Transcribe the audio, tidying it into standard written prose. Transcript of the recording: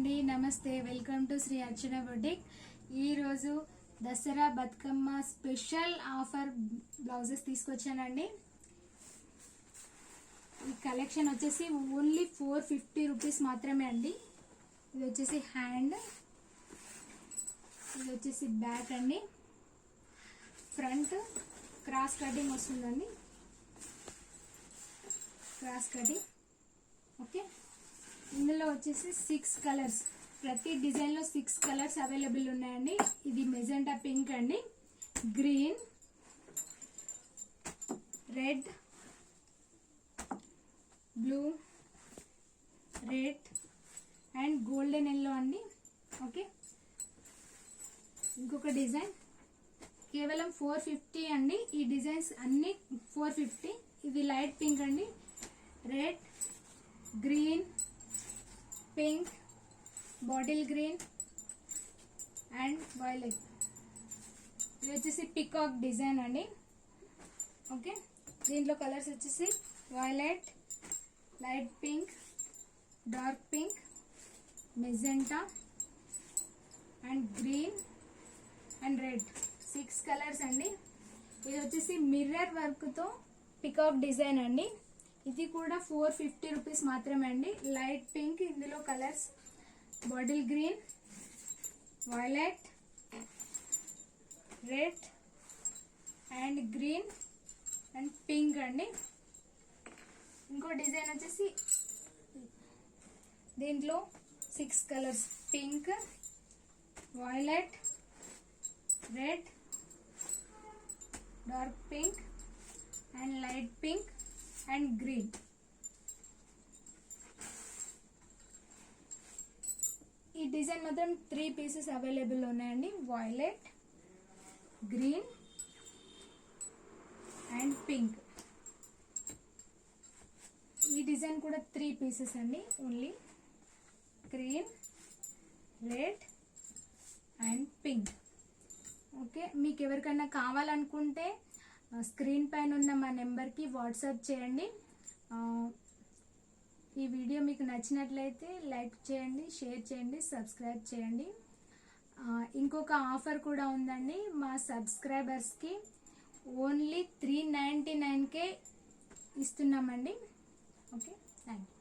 అండి, నమస్తే. Welcome to Shri Archana boutique. ఈరోజు Dasara Bathukamma special offer blouses తీసుకొచ్చానండి. ఈ కలెక్షన్ వచ్చేసి ఓన్లీ 450 రూపీస్ మాత్రమే అండి. ఇది వచ్చేసి హ్యాండ్, ఇది వచ్చేసి బ్యాక్ అండి. ఫ్రంట్ క్రాస్ కటింగ్ వస్తుందండి, క్రాస్ కటింగ్. ఓకే, ఇందులో వచ్చేసి 6 కలర్స్, ప్రతి డిజైన్లో 6 కలర్స్ అవైలబుల్ ఉన్నాయండి. ఇది మెజెంటా పింక్ అండి, green, red, blue, red and golden yellow అండి. ఓకే, ఇంకొక డిజైన్ కేవలం 450 అండి. ఈ డిజైన్స్ అన్ని 450. ఇది లైట్ పింక్ అండి, red, green, pink, bottle green and violet. ఇది వచ్చేసి పికాక్ డిజైన్ అండి. ఓకే, దీంట్లో కలర్స్ వచ్చేసి violet, light pink, dark pink, magenta and green and red. 6 colours అండి. ఇది వచ్చేసి మిర్రర్ వర్క్తో పికాక్ డిజైన్ అండి. ఇది కూడా 450 రూపీస్ మాత్రమే అండి. లైట్ పింక్, ఇందులో colours bottle green, violet, red and green and pink అండి. ఇంకో డిజైన్ వచ్చేసి దీంట్లో 6 colours, pink, violet, red, dark pink and light pink and green. ఈ డిజైన్ మాత్రం 3 పీసెస్ అవైలబుల్ ఉన్నాయండి. Violet, green and pink. ఈ డిజైన్ కూడా 3 పీసెస్ అండి. Only green, red and pink. Okay, మీకు ఎవరికైనా కావాలనుకుంటే స్క్రీన్ పైన ఉన్న మా నెంబర్కి వాట్సాప్ చేయండి. ఈ వీడియో మీకు నచ్చినట్లయితే లైక్ చేయండి, షేర్ చేయండి, సబ్స్క్రైబ్ చేయండి. ఇంకొక ఆఫర్ కూడా ఉందండి. మా సబ్స్క్రైబర్స్కి ఓన్లీ 399కే ఇస్తున్నామండి. Okay, thank you.